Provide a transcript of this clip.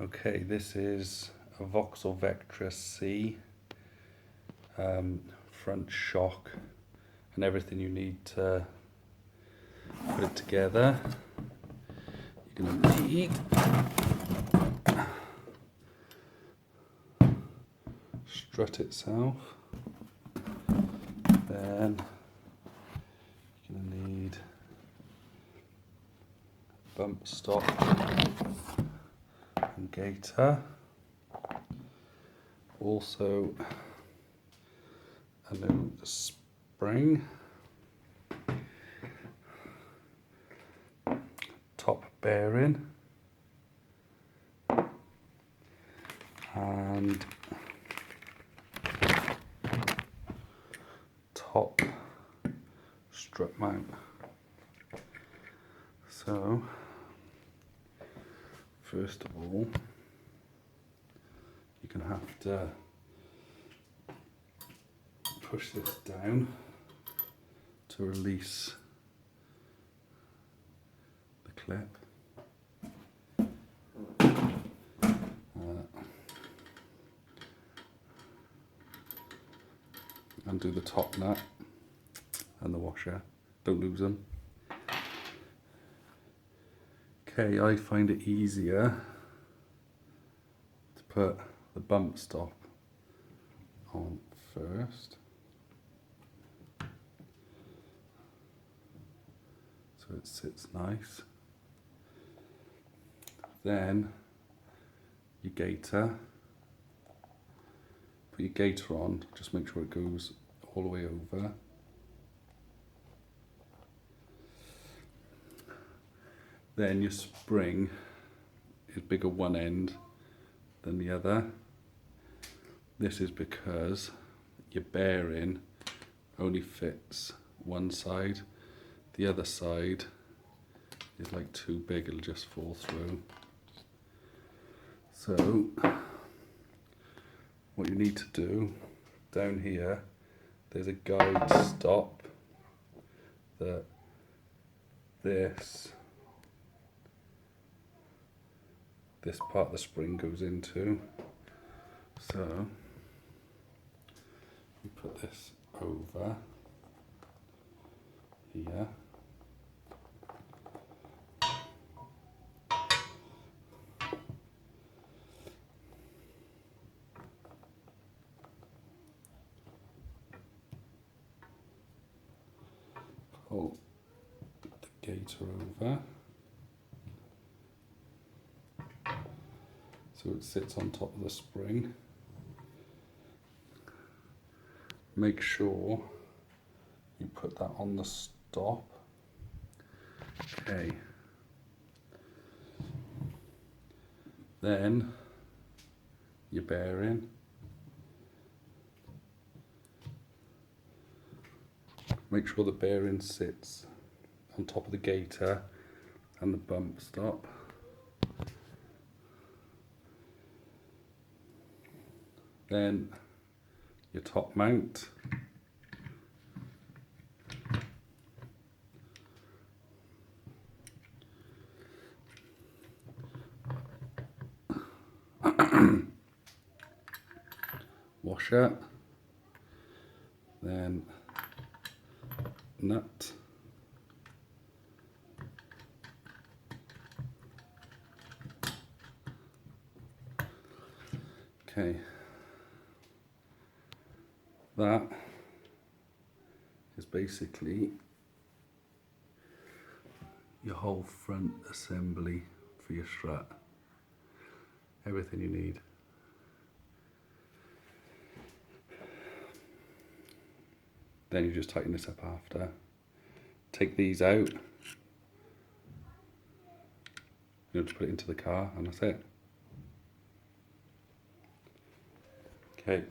Okay, this is a Vauxhall Vectra C, front shock and everything you need to put it together. You're going to need strut itself, then you're going to need bump stop and gaiter, also a new spring, top bearing, and top strut mount. So first of all, you're going to have to push this down to release the clip. Undo the top nut and the washer, don't lose them. Okay, I find it easier to put the bump stop on first. So it sits nice. Then your gaiter. Put your gaiter on, just make sure it goes all the way over. Then your spring is bigger one end than the other. This is because your bearing only fits one side. The other side is like too big, it'll just fall through. So what you need to do, down here, there's a guide stop that this part of the spring goes into. So you put this over here. Pull the gaiter over so it sits on top of the spring. Make sure you put that on the stop. Okay. Then your bearing. Make sure the bearing sits on top of the gaiter and the bump stop. Then your top mount. Washer. Then nut. Okay. That is basically your whole front assembly for your strut. Everything you need. Then you just tighten this up after. Take these out. You just put it into the car and that's it. Okay.